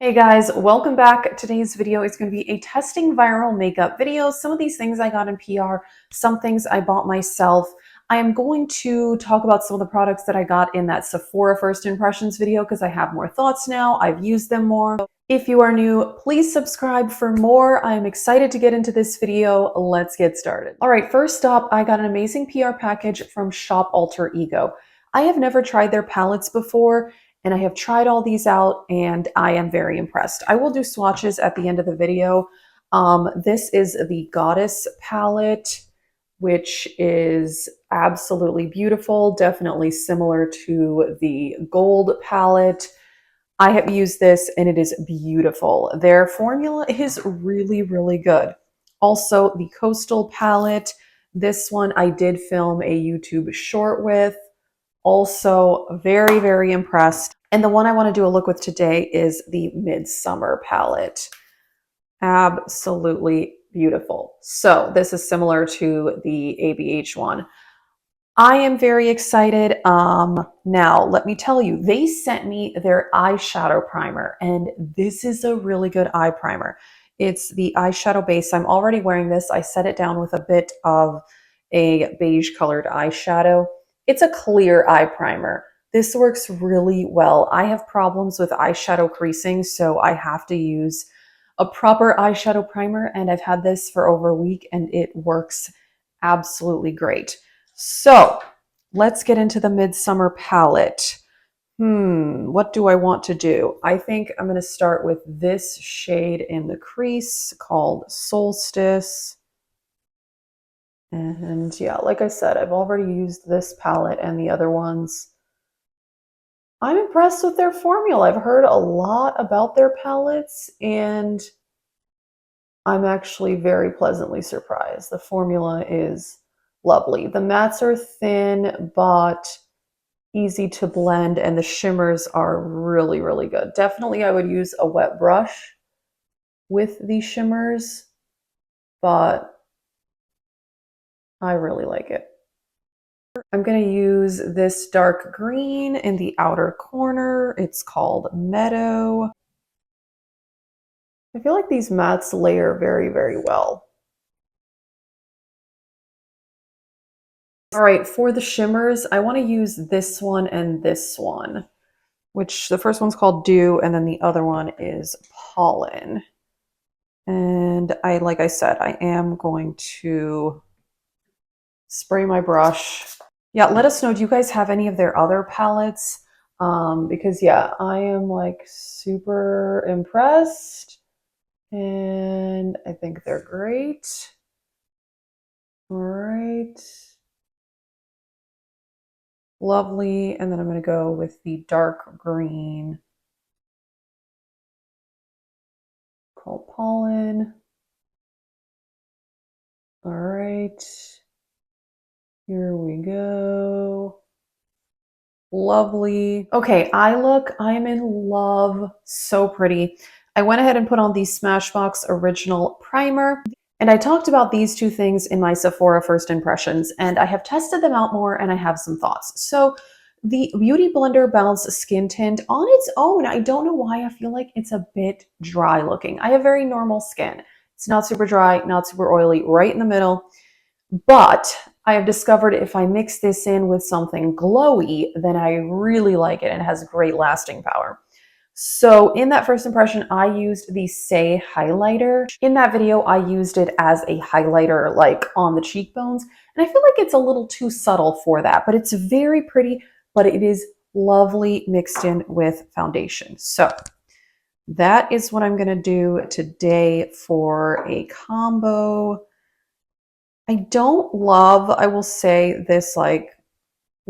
Hey guys, welcome back. Today's video is going to be a testing viral makeup video. Some of these things I got in PR, some things I bought myself. I am going to talk about some of the products that I got in that Sephora first impressions video because I have more thoughts now. I've used them more. If you are new, please subscribe for more. I'm excited to get into this video. Let's get started. All right, first up, I got an amazing PR package from Shop Alter Ego. I have never tried their palettes before, and I have tried all these out and I am very impressed. I will do swatches at the end of the video. This is the Goddess palette, which is absolutely beautiful, definitely similar to the Gold palette. I have used this and it is beautiful. Their formula is really, really good. Also, the Coastal palette. This one I did film a YouTube short with. Also, very, very impressed. And the one I want to do a look with today is the Midsummer palette. Absolutely beautiful. So this is similar to the ABH one. I am very excited. Now, let me tell you, they sent me their eyeshadow primer, and this is a really good eye primer. It's the eyeshadow base. I'm already wearing this. I set it down with a bit of a beige colored eyeshadow. It's a clear eye primer. This works really well. I have problems with eyeshadow creasing, so I have to use a proper eyeshadow primer, and I've had this for over a week, and it works absolutely great. So let's get into the Midsummer palette. What do I want to do? I think I'm going to start with this shade in the crease called Solstice. And yeah, like I said, I've already used this palette and the other ones. I'm impressed with their formula. I've heard a lot about their palettes and I'm actually very pleasantly surprised. The formula is lovely. The mattes are thin, but easy to blend, and the shimmers are really, really good. Definitely, I would use a wet brush with these shimmers, but I really like it. I'm going to use this dark green in the outer corner. It's called Meadow. I feel like these mattes layer very, very well. All right, for the shimmers, I want to use this one and this one, which the first one's called Dew, and then the other one is Pollen. And like I said, I am going to spray my brush. Yeah, let us know, do you guys have any of their other palettes? Because yeah, I am like super impressed and I think they're great. All right. Lovely. And then I'm going to go with the dark green called Pollen. All right. Here we go. Lovely. Okay, I am in love. So pretty. I went ahead and put on the Smashbox Original Primer. And I talked about these two things in my Sephora first impressions, and I have tested them out more and I have some thoughts. So the Beauty Blender Balanced Skin Tint on its own, I don't know why I feel like it's a bit dry looking. I have very normal skin. It's not super dry, not super oily, right in the middle. But I have discovered if I mix this in with something glowy, then I really like it and it has great lasting power. So in that first impression, I used the Say highlighter. In that video, I used it as a highlighter like on the cheekbones. And I feel like it's a little too subtle for that, but it's very pretty, but it is lovely mixed in with foundation. So that is what I'm going to do today for a combo. I don't love, I will say, this like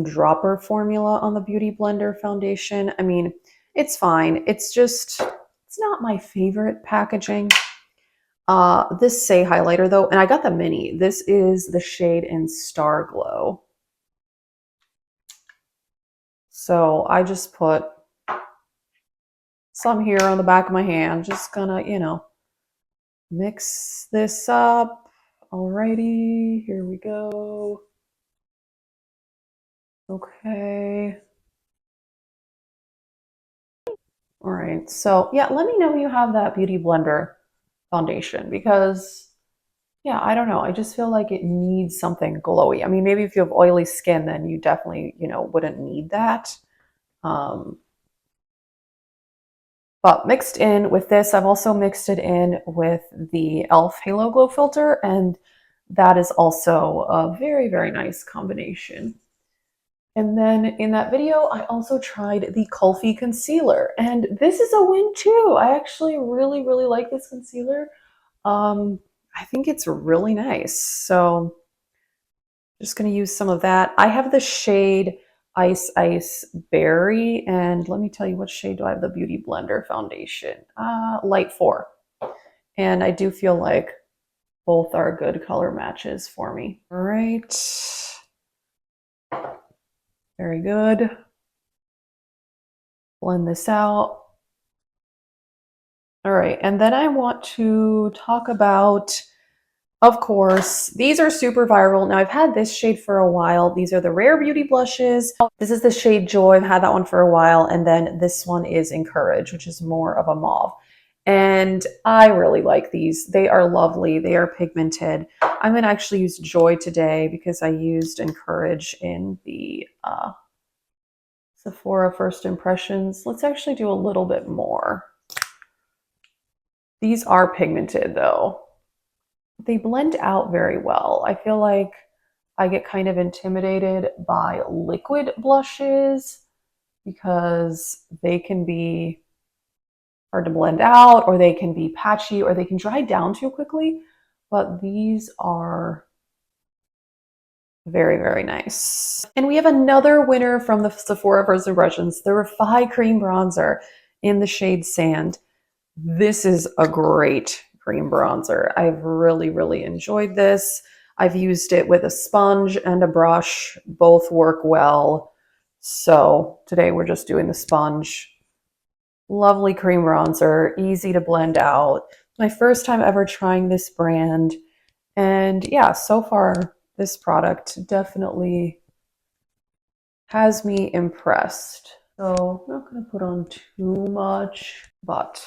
dropper formula on the Beauty Blender foundation. I mean, it's fine. It's just, it's not my favorite packaging. This Say highlighter though, and I got the mini. This is the shade in Star Glow. So I just put some here on the back of my hand. Just gonna, you know, mix this up. Alrighty, here we go. Okay. All right, so yeah, let me know you have that Beauty Blender foundation because, yeah, I don't know. I just feel like it needs something glowy. I mean, maybe if you have oily skin, then you definitely, wouldn't need that. Um, but mixed in with this, I've also mixed it in with the e.l.f. Halo Glow Filter, and that is also a very, very nice combination. And then in that video, I also tried the Kulfi concealer, and this is a win too. I actually really, really like this concealer. Um, I think it's really nice. So just going to use some of that. I have the shade Ice Ice Berry, and let me tell you, what shade do I have the Beauty Blender foundation? Light 4. And I do feel like both are good color matches for me. All right. Very good. Blend this out. All right, and then I want to talk about, of course, these are super viral. Now, I've had this shade for a while. These are the Rare Beauty blushes. This is the shade Joy. I've had that one for a while. And then this one is Encourage, which is more of a mauve. And I really like these. They are lovely. They are pigmented. I'm going to actually use Joy today because I used Encourage in the Sephora First Impressions. Let's actually do a little bit more. These are pigmented though. They blend out very well. I feel like I get kind of intimidated by liquid blushes because they can be hard to blend out, or they can be patchy, or they can dry down too quickly. But these are very, very nice. And we have another winner from the Sephora First Impressions, the Refi Cream Bronzer in the shade Sand. This is a great cream bronzer. I've really, really enjoyed this. I've used it with a sponge and a brush. Both work well. So today we're just doing the sponge. Lovely cream bronzer, easy to blend out. My first time ever trying this brand. And yeah, so far this product definitely has me impressed. So I'm not going to put on too much, but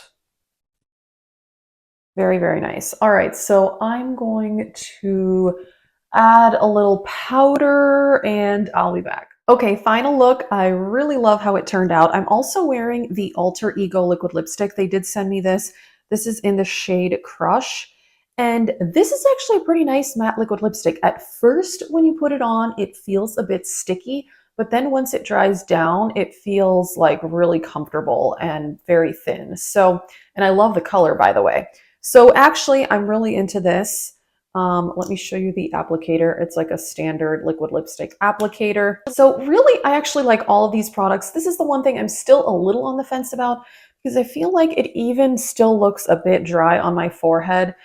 very, very nice. All right, so I'm going to add a little powder and I'll be back. Okay, final look. I really love how it turned out. I'm also wearing the Alter Ego liquid lipstick. They did send me this. This is in the shade Crush. And this is actually a pretty nice matte liquid lipstick. At first, when you put it on, it feels a bit sticky, but then once it dries down, it feels like really comfortable and very thin. So, and I love the color, by the way. So actually, I'm really into this. Let me show you the applicator. It's like a standard liquid lipstick applicator. So really, I actually like all of these products. This is the one thing I'm still a little on the fence about because I feel like it even still looks a bit dry on my forehead.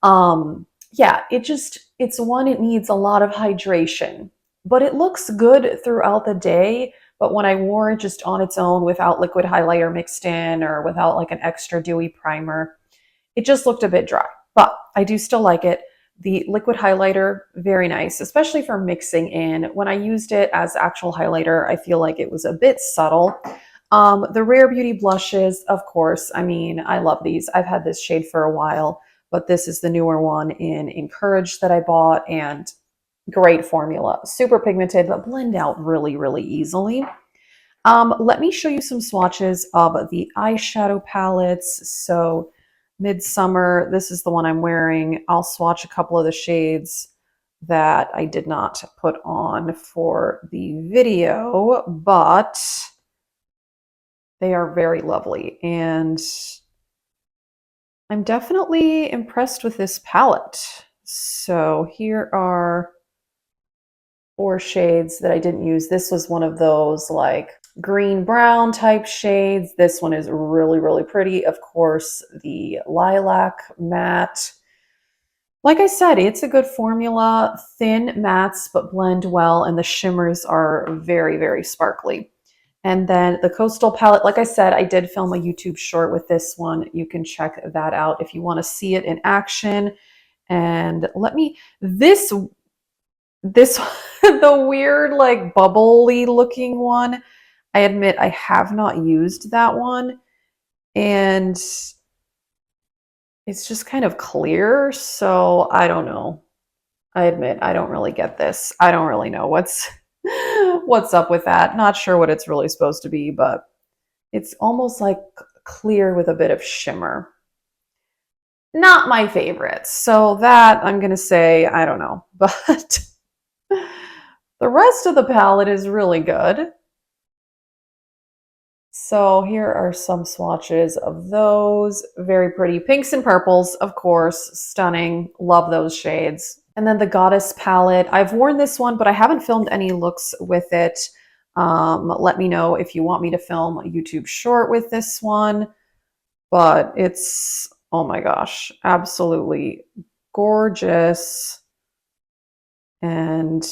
Yeah, it's one, it needs a lot of hydration, but it looks good throughout the day. But when I wore it just on its own without liquid highlighter mixed in or without like an extra dewy primer, it just looked a bit dry, but I do still like it. The liquid highlighter, very nice, especially for mixing in. When I used it as actual highlighter, I feel like it was a bit subtle. The Rare Beauty blushes, of course, I mean, I love these. I've had this shade for a while, but this is the newer one in Encourage that I bought, and great formula. Super pigmented, but blend out really, really easily. Let me show you some swatches of the eyeshadow palettes. So Midsummer, this is the one I'm wearing. I'll swatch a couple of the shades that I did not put on for the video, but they are very lovely. And I'm definitely impressed with this palette. So here are 4 shades that I didn't use. This was one of those like green brown type shades. This one is really, really pretty. Of course, the lilac matte. Like I said, it's a good formula, thin mattes, but blend well, and the shimmers are very, very sparkly. And then the Coastal palette, like I said, I did film a YouTube short with this one. You can check that out if you want to see it in action. And this the weird like bubbly looking one, I admit I have not used that one. And it's just kind of clear. So I don't know. I admit I don't really get this. I don't really know what's up with that. Not sure what it's really supposed to be, but it's almost like clear with a bit of shimmer. Not my favorite. So that I'm going to say, I don't know. But the rest of the palette is really good. So here are some swatches of those. Very pretty. Pinks and purples, of course. Stunning. Love those shades. And then the Goddess palette. I've worn this one, but I haven't filmed any looks with it. Let me know if you want me to film a YouTube short with this one. But it's, oh my gosh, absolutely gorgeous. And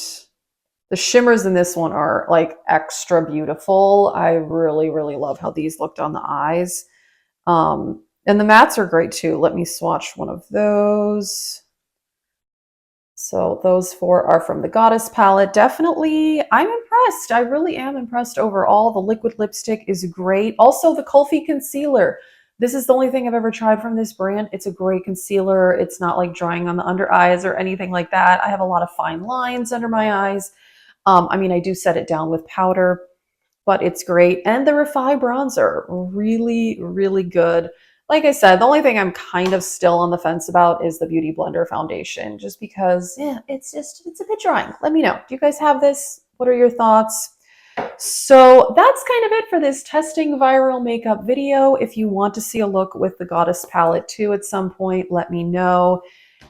the shimmers in this one are like extra beautiful. I really, really love how these looked on the eyes. And the mattes are great too. Let me swatch one of those. So those four are from the Goddess palette. Definitely, I'm impressed. I really am impressed overall. The liquid lipstick is great. Also, the Kulfi concealer. This is the only thing I've ever tried from this brand. It's a great concealer. It's not like drying on the under eyes or anything like that. I have a lot of fine lines under my eyes. I mean, I do set it down with powder, but it's great. And the Refi bronzer, really, really good. Like I said, the only thing I'm kind of still on the fence about is the Beauty Blender foundation, just because, yeah, it's a bit drying. Let me know. Do you guys have this? What are your thoughts? So that's kind of it for this testing viral makeup video. If you want to see a look with the Goddess palette too at some point, let me know.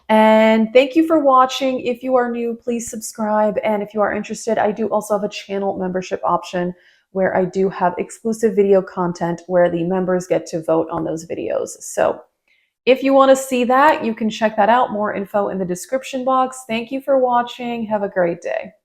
And thank you for watching. If you are new, please subscribe. And if you are interested, I do also have a channel membership option where I do have exclusive video content where the members get to vote on those videos. So if you want to see that, you can check that out. More info in the description box. Thank you for watching. Have a great day.